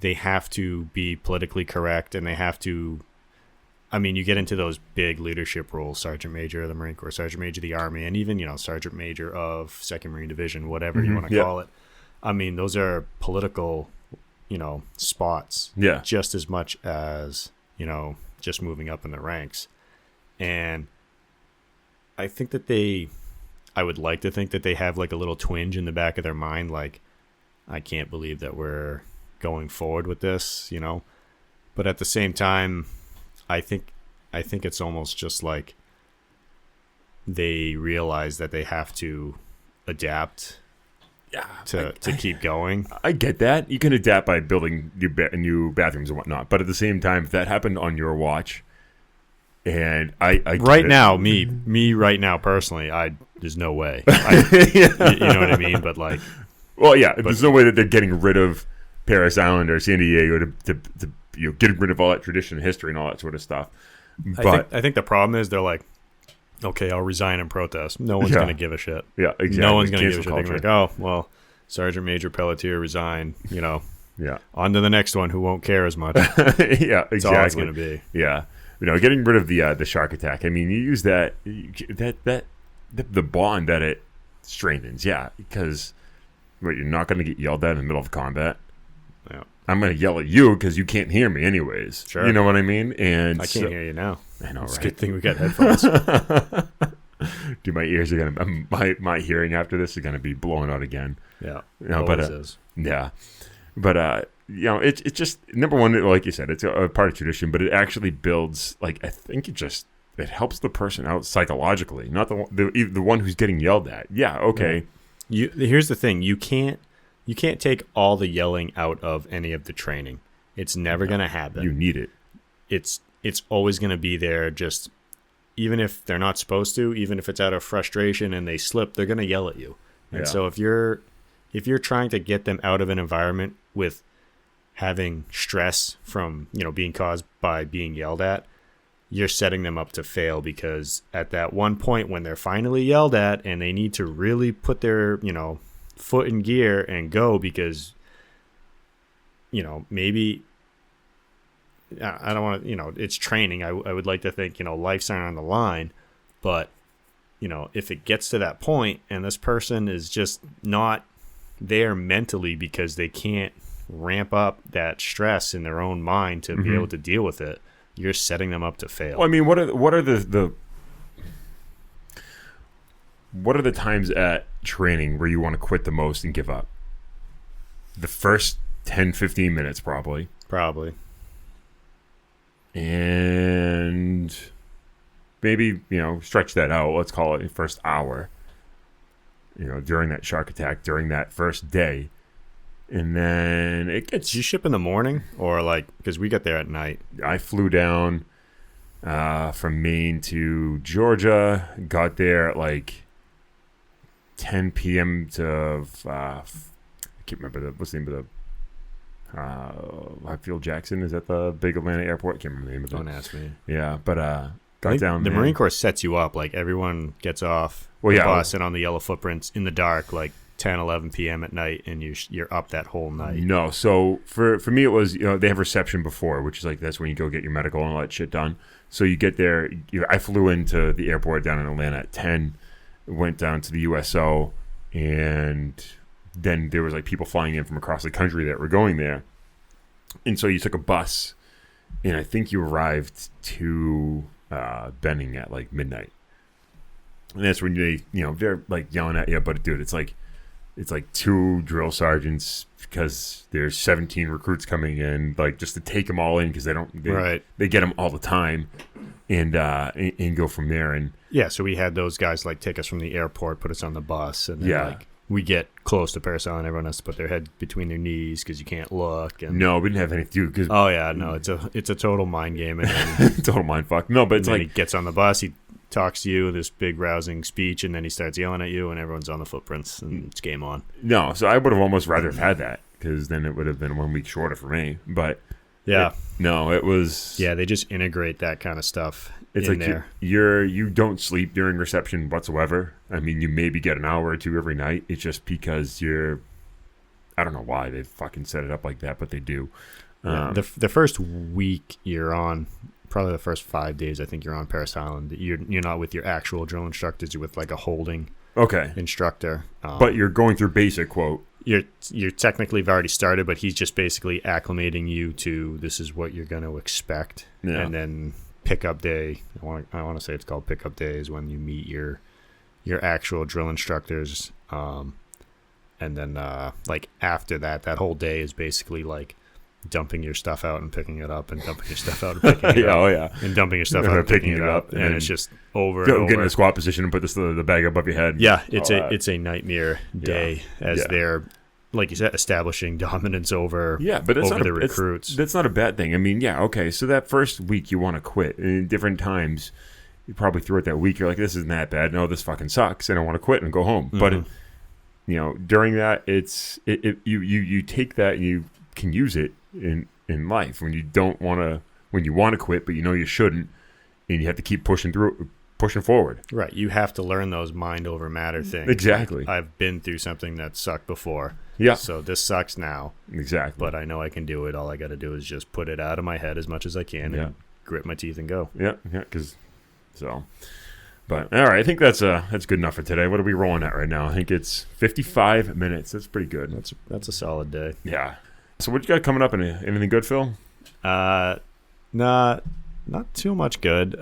they have to be politically correct and they have to. I mean, you get into those big leadership roles, Sergeant Major of the Marine Corps, Sergeant Major of the Army, and even, you know, Sergeant Major of 2nd Marine Division, whatever you want to call it. I mean, those are political, you know, spots. Yeah. Just as much as, you know, just moving up in the ranks. And I think that I would like to think that they have like a little twinge in the back of their mind, like, I can't believe that we're going forward with this, you know. But at the same time, I think it's almost just like they realize that they have to adapt to keep going. I get that. You can adapt by building new bathrooms and whatnot. But at the same time, if that happened on your watch, and I right now, me right now personally, I'd there's no way. You know what I mean? But like, well, yeah, there's no way that they're getting rid of Paris Island or San Diego to getting rid of all that tradition and history and all that sort of stuff. But I think the problem is they're like, okay, I'll resign and protest. No one's going to give a shit. Yeah, exactly. No one's going to give a shit. They're like, oh, well, Sergeant Major Pelletier resigned, Yeah. On to the next one who won't care as much. Yeah, exactly. That's all it's going to be. Yeah. Getting rid of the shark attack. I mean, you use that the bond that it strengthens. Yeah, because you're not going to get yelled at in the middle of combat. Yeah. I'm going to yell at you because you can't hear me anyways. Sure. You know what I mean? And I can't hear you now. I know, It's right? a good thing we got headphones. Dude, my ears are gonna my hearing after this is gonna be blowing out again. Yeah. But yeah, but it's just number one, like you said, it's a part of tradition, but it actually builds. Like I think it helps the person out psychologically, not the one who's getting yelled at. Yeah, okay. Yeah. Here's the thing: you can't take all the yelling out of any of the training. It's never gonna happen. You need it. It's always gonna be there. Just even if they're not supposed to, even if it's out of frustration and they slip, they're gonna yell at you. And so if you're trying to get them out of an environment with having stress from being caused by being yelled at, you're setting them up to fail, because at that one point when they're finally yelled at and they need to really put their foot in gear and go, because maybe I don't want to, it's training. I would like to think, life's not on the line, but if it gets to that point and this person is just not there mentally because they can't ramp up that stress in their own mind to be able to deal with it, you're setting them up to fail. Well, I mean, what are the times at training where you want to quit the most and give up? The first 10, 15 minutes, probably. And maybe, stretch that out. Let's call it the first hour, during that shark attack, during that first day. And then it gets... Did you ship in the morning? Or because we got there at night. I flew down from Maine to Georgia, got there at 10 p.m. to... I can't remember what's the name of the... Hartsfield Jackson, is that the big Atlanta airport? I can't remember the name of it. Don't ask me. Yeah, but got down the there. Marine Corps sets you up. Everyone gets off the bus and on the yellow footprints in the dark, 10, 11 p.m. at night, and you're up that whole night. No, so for me it was, they have reception before, which is that's when you go get your medical and all that shit done. So you get there. I flew into the airport down in Atlanta at 10, went down to the USO, and then there was people flying in from across the country that were going there. And so you took a bus, and I think you arrived to Benning at midnight. And that's when they're yelling at you, but dude, it's two drill sergeants, because there's 17 recruits coming in, just to take them all in, because they get them all the time, and go from there. And yeah, so we had those guys take us from the airport, put us on the bus, and then we get close to Paris Island, everyone has to put their head between their knees because you can't look. And no, we didn't have anything to do. Oh yeah, no, it's a total mind game, and then, total mind fuck. No, but it's he gets on the bus, he talks to you, this big rousing speech, and then he starts yelling at you, and everyone's on the footprints, and it's game on. No, so I would have almost rather have had that, because then it would have been 1 week shorter for me. But yeah, it was. Yeah, they just integrate that kind of stuff. It's in there. You don't sleep during reception whatsoever. I mean, you maybe get an hour or two every night. It's just because I don't know why they fucking set it up like that, but they do. The first week you're on, probably the first 5 days, I think you're on Paris Island. You're not with your actual drill instructors. You're with a holding instructor. But you're going through basic quote. You're technically have already started, but he's just basically acclimating you to this is what you're going to expect, and then pickup day. I want to say it's called pickup day is when you meet your actual drill instructors, and then after that whole day is basically dumping your stuff out and picking it up, and dumping your stuff out and picking it up, and dumping your stuff out and picking it up, and it's just over and over. Get in a squat position and put the bag above your head. Yeah, it's a nightmare day as they're, like you said, establishing dominance over the recruits. That's not a bad thing. I mean, so that first week you want to quit in different times. you probably through it that week. You're like, this isn't that bad. No, this fucking sucks, and I want to quit and go home. Mm-hmm. But during that, you take that and you can use it in life when you want to quit, but you shouldn't, and you have to keep pushing forward. Right. You have to learn those mind over matter things. Exactly. I've been through something that sucked before. Yeah. So this sucks now. Exactly. But I know I can do it. All I got to do is just put it out of my head as much as I can and grit my teeth and go. Yeah. Yeah. But all right, I think that's good enough for today. What are we rolling at right now? I think it's 55 minutes. That's pretty good. That's a solid day. Yeah. So what you got coming up? Anything good, Phil? Not too much good.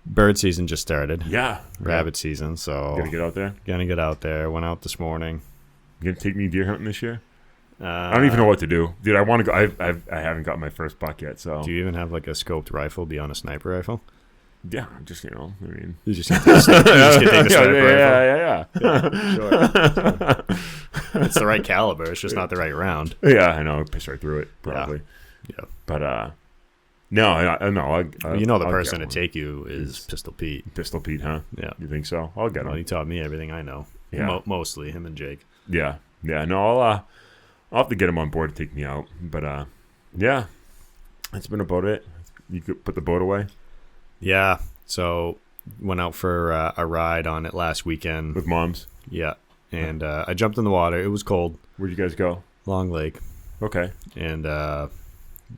Bird season just started. Yeah. Rabbit season. So gonna get out there. Get out there. Went out this morning. You gonna take me deer hunting this year? I don't even know what to do, dude. I want to go. I haven't got my first buck yet. So do you even have like a scoped rifle beyond a sniper rifle? Yeah, just I mean, you just take the sniper rifle. Yeah, sure. It's the right caliber. It's just not the right round. Yeah, I know. Piss right through it, probably. Yeah. But no. The person to take you is Pistol Pete. Pistol Pete, huh? Yeah. You think so? I'll get him. He taught me everything I know. Yeah. Mostly him and Jake. Yeah. Yeah. No, I'll have to get him on board to take me out. But yeah, that's been about it. You could put the boat away. Yeah, so went out for a ride on it last weekend. With moms? Yeah, and I jumped in the water. It was cold. Where'd you guys go? Long Lake. Okay. And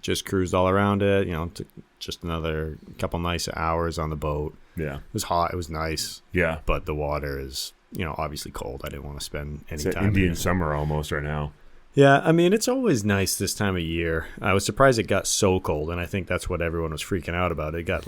just cruised all around it, took just another couple nice hours on the boat. Yeah. It was hot. It was nice. Yeah. But the water is, obviously cold. I didn't want to spend any time. It's Indian summer almost right now. Yeah, I mean, it's always nice this time of year. I was surprised it got so cold, and I think that's what everyone was freaking out about. It got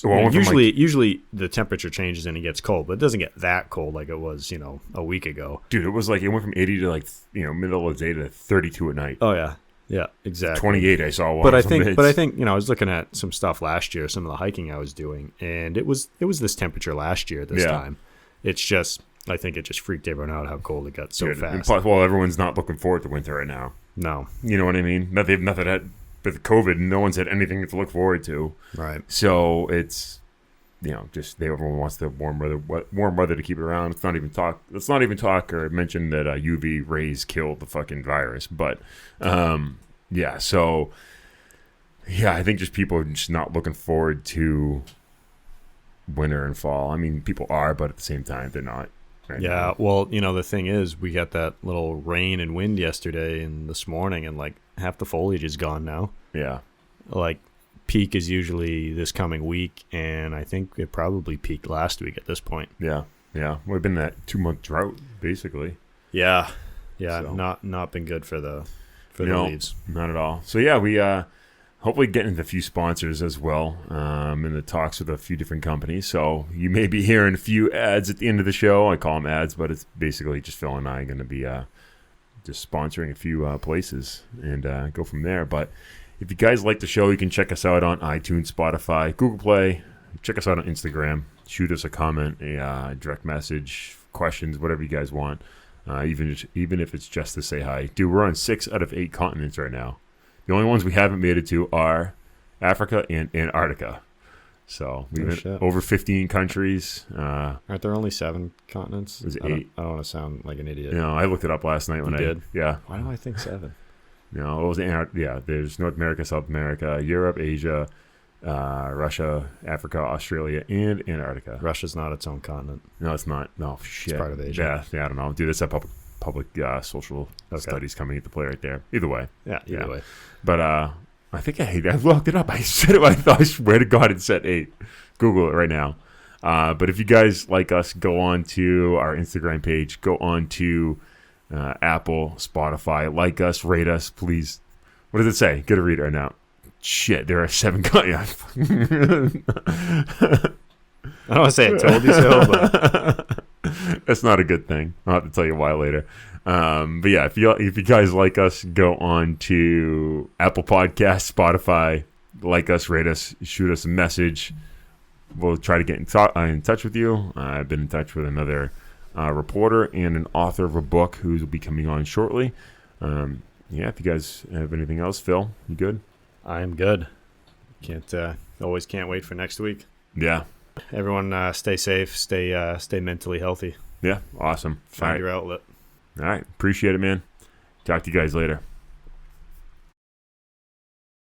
usually the temperature changes and it gets cold, but it doesn't get that cold like it was, a week ago. Dude, it was like it went from 80 to middle of the day to 32 at night. Oh yeah, yeah, exactly. 28, I saw one. But I think I was looking at some stuff last year, some of the hiking I was doing, and it was this temperature last year this time. It's just I think it just freaked everyone out how cold it got so fast. Well, everyone's not looking forward to winter right now. No, you know what I mean. Nothing had. With COVID, no one's had anything to look forward to. Right. So it's, just everyone wants the warm weather to keep it around. Let's not even talk or mention that UV rays killed the fucking virus. But, yeah. So, yeah, I think just people are just not looking forward to winter and fall. I mean, people are, but at the same time, they're not. Right now. Well, the thing is, we got that little rain and wind yesterday and this morning, and like half the foliage is gone now. Yeah. Like peak is usually this coming week, and I think it probably peaked last week at this point. Yeah. Yeah. We've been that 2-month drought, basically. Yeah. Yeah. So. Not been good for the leaves. Not at all. So yeah, we hopefully getting into a few sponsors as well, in the talks with a few different companies. So you may be hearing a few ads at the end of the show. I call them ads, but it's basically just Phil and I going to be just sponsoring a few places and go from there. But if you guys like the show, you can check us out on iTunes, Spotify, Google Play. Check us out on Instagram. Shoot us a comment, a direct message, questions, whatever you guys want. Even if it's just to say hi. Dude, we're on 6 out of 8 continents right now. The only ones we haven't made it to are Africa and Antarctica. So we've been over 15 countries. Aren't there only 7 continents? There's 8. I don't want to sound like an idiot. I looked it up last night when you did? Yeah. Why do I think 7? No, it was there's North America, South America, Europe, Asia, Russia, Africa, Australia, and Antarctica. Russia's not its own continent. No, it's not. No, shit. It's part of Asia. Yeah, I don't know. Dude, that's a public social studies coming into play right there. Either way. Yeah, either way. But I think I looked it up. I said it. I swear to God, it said 8. Google it right now. But if you guys like us, go on to our Instagram page. Go on to Apple, Spotify. Like us, rate us, please. What does it say? Get a read right now. Shit, there are 7 guys. I don't want to say I told you so, but that's not a good thing. I'll have to tell you why later. But yeah, if you guys like us, go on to Apple Podcasts, Spotify, like us, rate us, shoot us a message. We'll try to get in touch with you. I've been in touch with another reporter and an author of a book who will be coming on shortly. Yeah, if you guys have anything else, Phil, you good? I am good. Can't Always can't wait for next week. Yeah. Everyone stay safe, stay mentally healthy. Yeah, awesome. Find your outlet. All right. Appreciate it, man. Talk to you guys later.